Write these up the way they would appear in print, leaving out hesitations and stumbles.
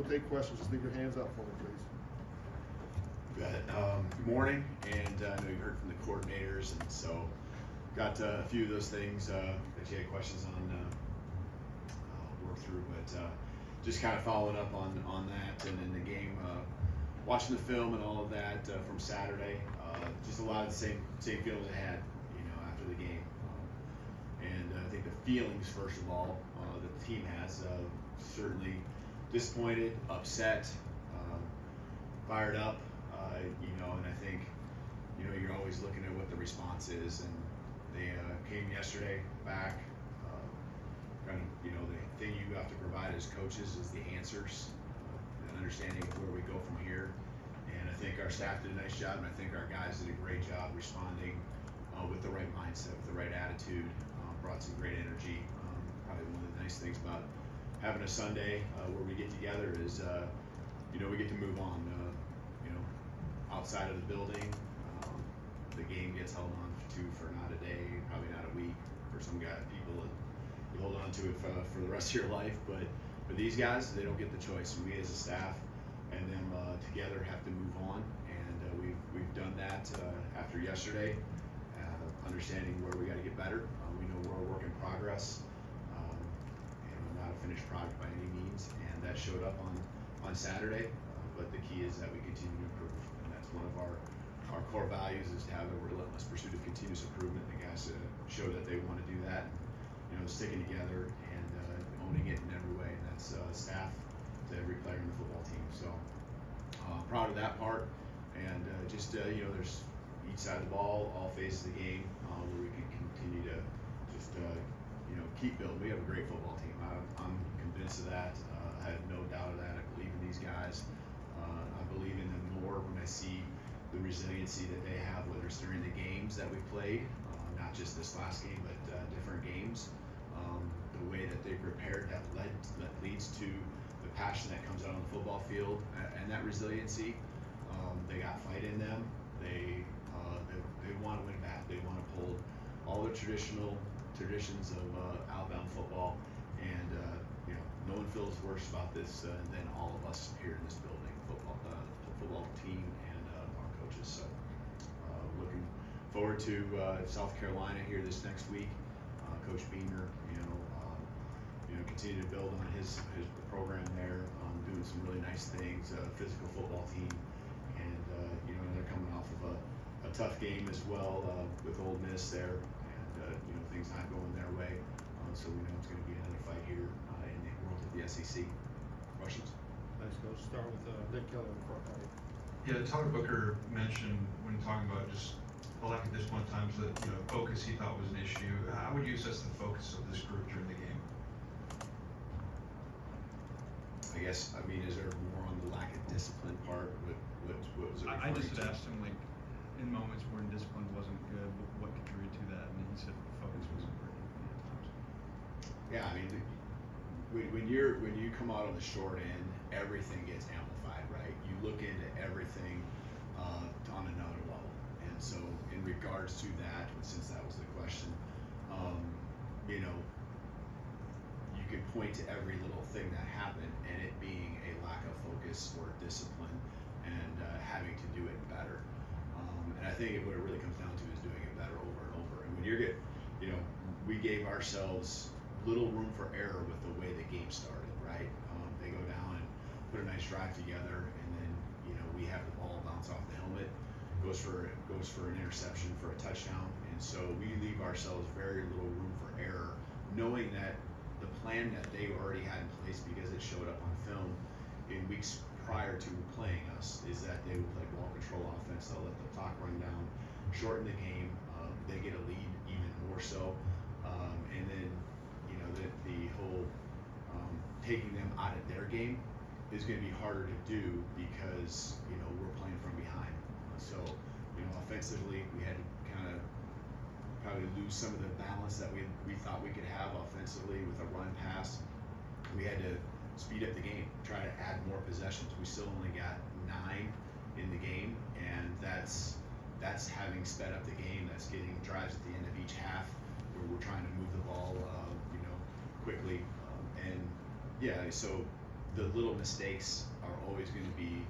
to take questions, just leave your hands up for me, please. Good morning, and I know you heard from the coordinators, and so got a few of those things that you had questions on work through, but just kind of following up on that, and then the game, watching the film and all of that from Saturday, just a lot of the same feelings I had, after the game, and I think the feelings, first of all, that the team has, certainly disappointed, upset, fired up. And I think, you're always looking at what the response is, and they came yesterday back. The thing you have to provide as coaches is the answers, and understanding where we go from here. And I think our staff did a nice job, and I think our guys did a great job responding with the right mindset, with the right attitude, brought some great energy. Probably one of the nice things about having a Sunday where we get together is, we get to move on. Outside of the building, the game gets held on to for not a day, probably not a week. For some people, you hold on to it for the rest of your life. But for these guys, they don't get the choice. We as a staff and them together have to move on, and we've done that after yesterday. Understanding where we got to get better. We know we're a work in progress, and not a finished product by any means, and that showed up on Saturday. But the key is that we continue to improve. One of our core values is to have a relentless pursuit of continuous improvement. The guys show that they want to do that, sticking together and owning it in every way. And that's staff to every player in the football team. So proud of that part. And there's each side of the ball, all phases of the game, where we can continue to just keep building. We have a great football team. I'm convinced of that. I have no doubt of that. I believe in these guys. I believe in them more when I see the resiliency that they have, whether it's during the games that we played, not just this last game, but different games. The way that they prepared that leads to the passion that comes out on the football field, and that resiliency. They got fight in them. They want to win back. They want to pull all the traditions of Alabama football, and no one feels worse about this than all of us here in this building. Football team and our coaches. So looking forward to South Carolina here this next week. Coach Beamer, continue to build on his program there, doing some really nice things. Physical football team, and they're coming off of a tough game as well with Ole Miss there, and things not going their way. So we know it's going to be another fight here in the world of the SEC. Questions? Thanks, Coach. Start with Nick Keller in front right. Yeah, Tyler Booker mentioned when talking about just the lack of discipline at times that focus he thought was an issue. How would you assess the focus of this group during the game? I guess, is there more on the lack of discipline part? What was it? I just had asked him, in moments where discipline wasn't good, what contributed to that, and he said the focus wasn't great at times. Yeah, when you come out on the short end, everything gets amplified, right? You look into everything on another level, and so in regards to that, since that was the question, you could point to every little thing that happened, and it being a lack of focus or discipline, and having to do it better. And I think what it really comes down to is doing it better over and over. And when we gave ourselves little room for error with the way the game started, right? They go down and put a nice drive together, and then we have the ball bounce off the helmet, goes for an interception for a touchdown, and so we leave ourselves very little room for error, knowing that the plan that they already had in place, because it showed up on film in weeks prior to playing us, is that they would play ball control offense. They'll let the clock run down, shorten the game. They get a lead even more so, and then the whole taking them out of their game is going to be harder to do because we're playing from behind. So offensively, we had to kind of probably lose some of the balance that we thought we could have offensively with a run pass. We had to speed up the game, try to add more possessions. We still only got 9 in the game, and that's having sped up the game. That's getting drives at the end of each half where we're trying to move the ball quickly, and so the little mistakes are always going to be,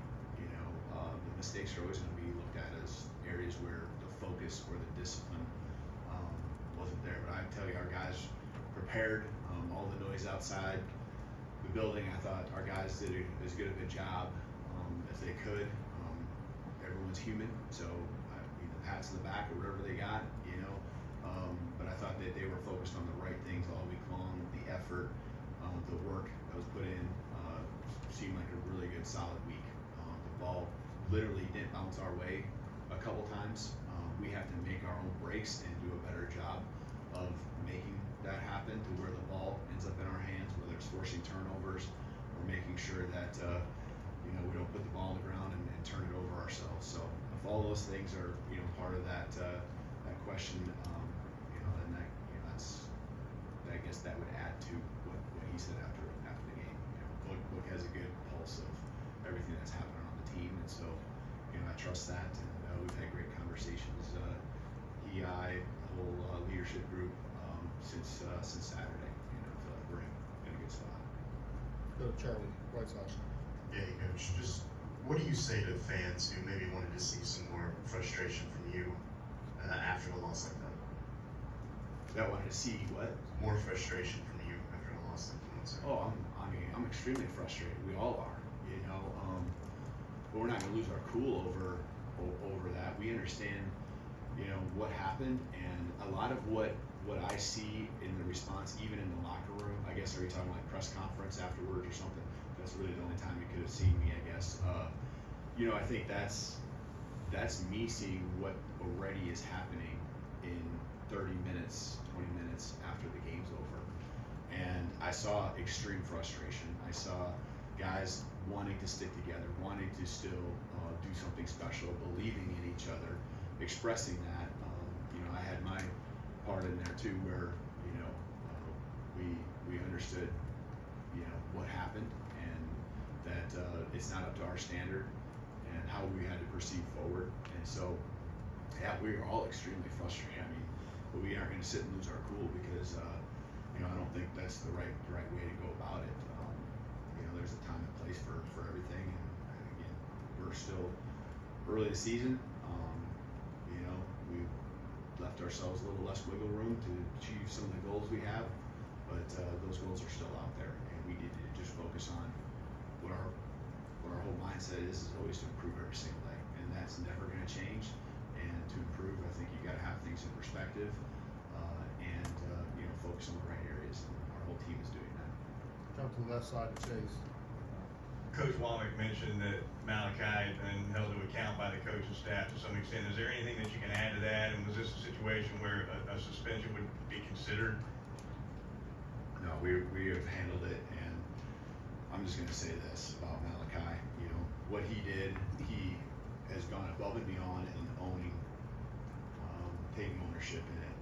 the mistakes are always going to be looked at as areas where the focus or the discipline wasn't there. But I tell you, our guys prepared. All the noise outside the building, I thought our guys did as good of a job as they could. Everyone's human, so the pats on the back or whatever they got, but I thought that they were focused on the right things all week long. The effort, the work that was put in seemed like a really good, solid week. The ball literally didn't bounce our way a couple times. We have to make our own breaks and do a better job of making that happen to where the ball ends up in our hands, whether it's forcing turnovers or making sure that we don't put the ball on the ground and turn it over ourselves. So if all those things are part of that question, then I guess that would add to what he said after the game. Book has a good pulse of everything that's happening on the team, and so I trust that, and we've had great conversations. I, the whole leadership group since Saturday. I feel like we're in a good spot. Go to Charlie, White Sox. Yeah, Coach, just what do you say to fans who maybe wanted to see some more frustration from you after a loss like that? That wanted to see what? More frustration from you after a loss like that. Oh, I'm extremely frustrated. We all are, but we're not going to lose our cool over that. We understand, what happened, and a lot of what I see in the response, even in the locker room. I guess, are you talking like press conference afterwards or something? That's really the only time you could have seen me, I guess. I think that's me seeing what already is happening in 30 minutes, 20 minutes after the game's over. And I saw extreme frustration. I saw guys wanting to stick together, wanting to still do something special, believing in each other, expressing that. I had my part in there too, where we understood what happened, and that it's not up to our standard and how we had to proceed forward. And so we were all extremely frustrated. But we aren't going to sit and lose our cool because I don't think that's the right way to go about it. There's a time and place for everything, and again, we're still early in the season. We left ourselves a little less wiggle room to achieve some of the goals we have, but those goals are still out there, and we need to just focus on what our whole mindset is always to improve every single day, and that's never going to change. And to improve, I think you got to have things in perspective, and focus on the right areas. And our whole team is doing that. Jump to the left side of Chase. Coach Womack mentioned that Malachi had been held to account by the coaching staff to some extent. Is there anything that you can add to that? And was this a situation where a suspension would be considered? No, we have handled it, and I'm just going to say this about Malachi. What he did, he has gone above and beyond in owning, taking ownership in it.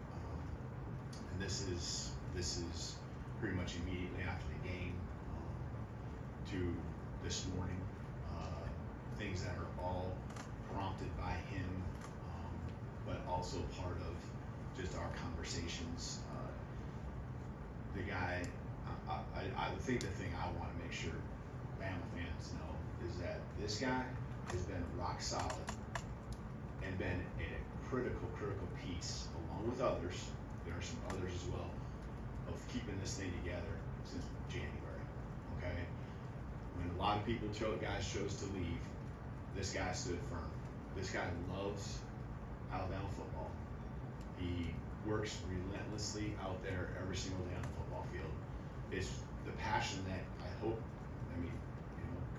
And this is pretty much immediately after the game to this morning. Things that are all prompted by him, but also part of just our conversations. The guy, I think the thing I want to make sure Bama fans know is that this guy has been rock solid and been a critical piece, along with others. There are some others as well, of keeping this thing together since January. Okay, when a lot of guys chose to leave, this guy stood firm. This guy loves Alabama football. He works relentlessly out there every single day on the football field. It's the passion that I hope.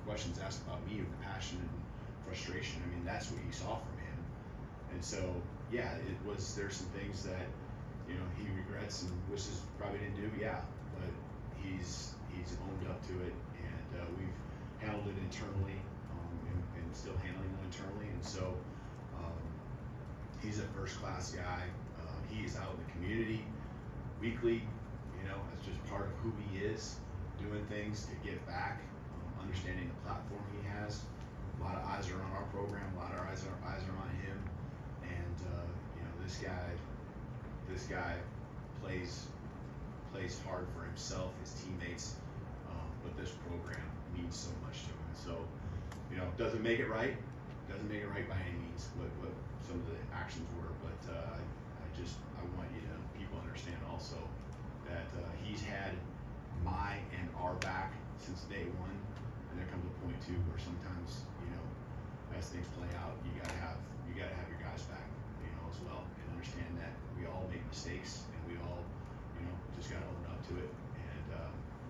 Questions asked about me, the passion and frustration. That's what you saw from him. And so, there's some things that he regrets and wishes probably didn't do. Yeah, but he's owned up to it, and we've handled it internally, and still handling it internally. And so, he's a first-class guy. He is out in the community weekly. It's just part of who he is, doing things to give back, understanding the platform he has. A lot of eyes are on our program. A lot of eyes are on him. And this guy plays hard for himself, his teammates, but this program means so much to him. So, you know, doesn't make it right by any means what some of the actions were, but I want people understand also that he's had my and our back since day one, and there comes a point too where sometimes, you know, as things play out, you gotta have your guys back, you know, as well, and understand that we all make mistakes and we all, you know, just gotta own up to it, and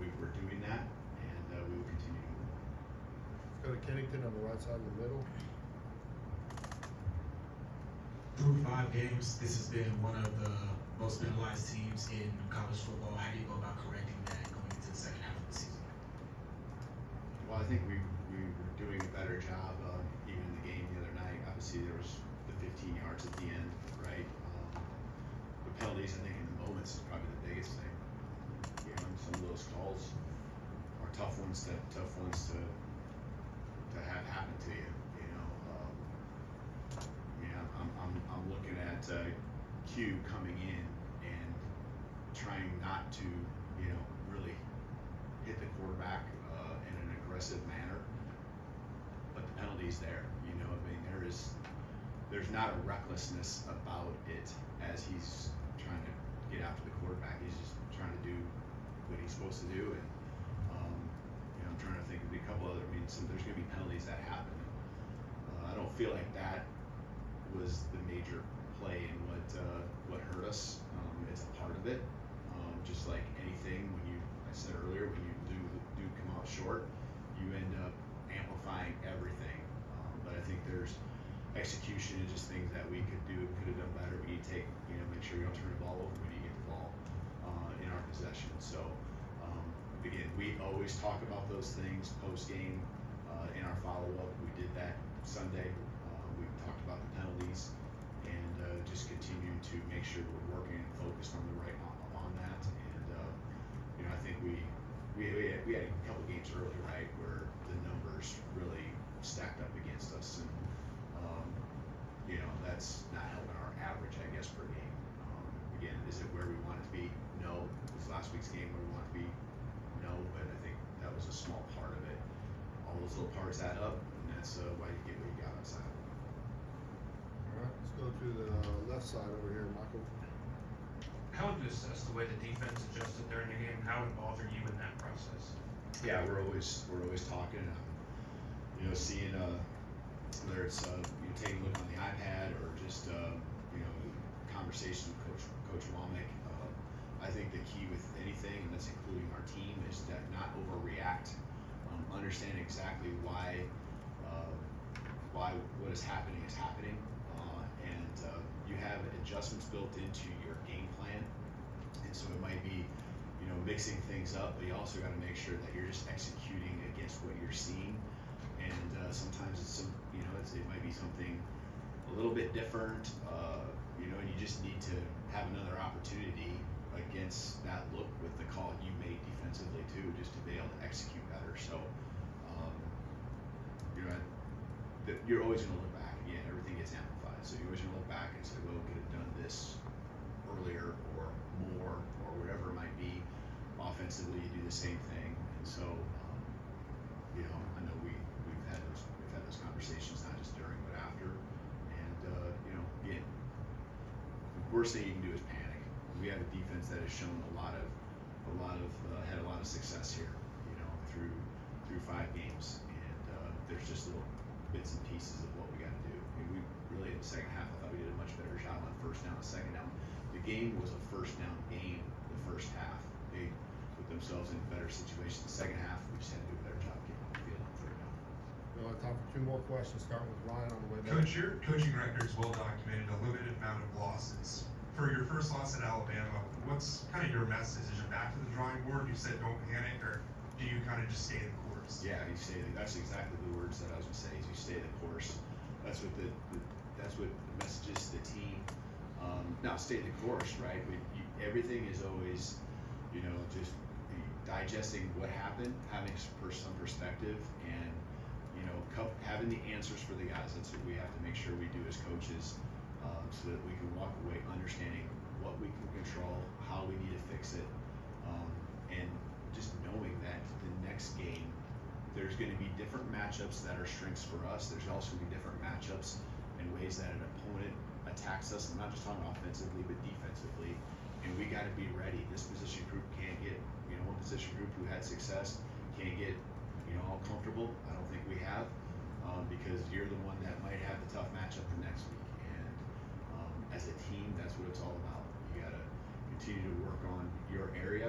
we're doing that, and we will continue to move. Let's go to Kennington on the right side in the middle. Through 5 games, this has been one of the most penalized teams in college football. How do you go about correcting that going into the second half of the season? Well, I think we were doing a better job, even in the game the other night. Obviously, there was the 15 yards at the end, right? The penalties, I think, in the moments is probably the biggest thing. You know, some of those calls are tough ones to have happen to you. You know, I'm looking at Q coming in and trying not to, you know, really hit the quarterback in an aggressive manner, but the penalty's there. You know, I mean, there's not a recklessness about it as he's trying to get after the quarterback. He's just trying to do what he's supposed to do, and you know, I'm trying to think of a couple other. I mean, there's going to be penalties that happen. I don't feel like that was the major play in what hurt us. It's a part of it. Just like anything, I said earlier, when you do come out short, you end up amplifying everything. But I think there's execution and just things that we could have done better. We need to make sure we don't turn the ball over when you get the ball in our possession. So again, we always talk about those things post game in our follow up. We did that Sunday. We talked about the penalties and just continue to make sure we're working and focused on the right on that. And you know, I think we had a couple games early, right, where the numbers really stacked up against us, and you know, that's not helping our average, I guess, per game. Again, is it where we want it to be? No. Was last week's game where we want it to be? No. But I think that was a small part of it. All those little parts add up, and that's why you get what you got outside. All right, let's go to the left side over here, Michael. How would you assess the way the defense adjusted during the game? How involved are you in that process? Yeah, we're always talking. You know, seeing whether it's you know, taking a look on the iPad or just you know, conversation with Coach Womack. I think the key with anything, and that's including our team, is that not overreact. Understand exactly why what is happening, and you have adjustments built into your game plan. And so it might be, you know, mixing things up, but you also got to make sure that you're just executing against what you're seeing. And sometimes it might be something a little bit different, you know, and you just need to have another opportunity against that look with the call you made defensively too, just to be able to execute better. So, you know, you're always going to look back. Again, everything gets amplified. So you're always going to look back and say, well, we could have done this earlier or more or whatever it might be. Offensively, you do the same thing. And so, you know, I know we've had those conversations, not just during but after. And you know, again, the worst thing you can do is panic. We have a defense that has shown had a lot of success here, you know, through 5 games, and there's just little bits and pieces of what we got to do. I mean, we really in the second half, I thought we did a much better job on first down and second down. The game was a first down game. The first half, they put themselves in a better situation. The second half, we just had to do a better job getting on the field on third down. We'll have time for 2 more questions, starting with Ryan on the way back. Coach, your coaching record is well documented, a limited amount of losses. For your first loss at Alabama, what's kind of your message? Is it back to the drawing board? You said don't panic, or do you kind of just stay the course? Yeah, that's exactly the words that I was gonna say. Is you stay the course. That's what the message is to the team. Now stay the course, right? Everything is always, you know, just digesting what happened, having some perspective, and you know, having the answers for the guys. That's what we have to make sure we do as coaches. So that we can walk away understanding what we can control, how we need to fix it, and just knowing that the next game there's going to be different matchups that are strengths for us. There's also going to be different matchups and ways that an opponent attacks us. I'm not just talking offensively, but defensively. And we got to be ready. This position group can't get, one position group who had success can't get, all comfortable. I don't think we have, because you're the one that might have the tough matchup for next week. And as a team, that's what it's all about. You got to continue to work on your area,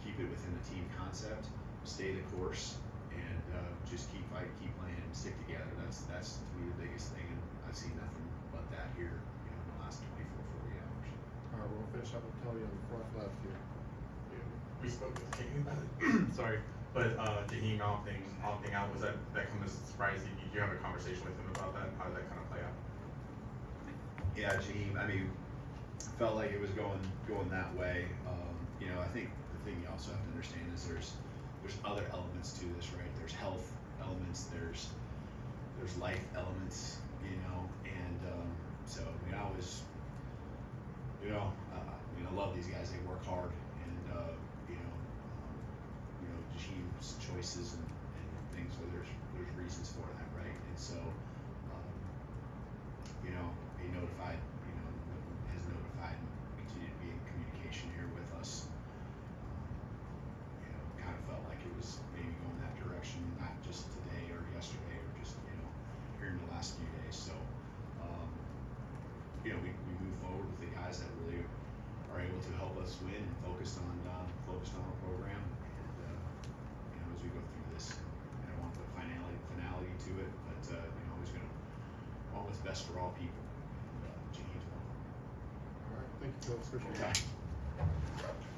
keep it within the team concept, stay the course, and just keep fighting, keep playing, and stick together. That's to me the biggest thing, and I've seen nothing but that here, in the last 24, 40 hours. All right, we'll finish up with Tony on the front left here. We spoke with Jaheim about it. Sorry, but Jaheim opting out, was that come as a surprise? Did you have a conversation with him about that? How did that kind of play out? Yeah, Jaheim, I mean, felt like it was going that way. I think the thing you also have to understand is there's other elements to this, right? There's health elements, there's life elements, and so I always, I love these guys. They work hard, and Jaheim's choices and things. So there's reasons for that, right? And so, he notified, has notified and continued to be in communication here with us. Kind of felt like it was maybe going that direction, not just today or yesterday or just, here in the last few days. So, we move forward with the guys that really are able to help us win and focused on our program. And, as we go through this, I don't want to put finality to it, but, always going to want what's best for all people. And, Jaheim's one. All right, thank you, Phil. Appreciate it. Okay.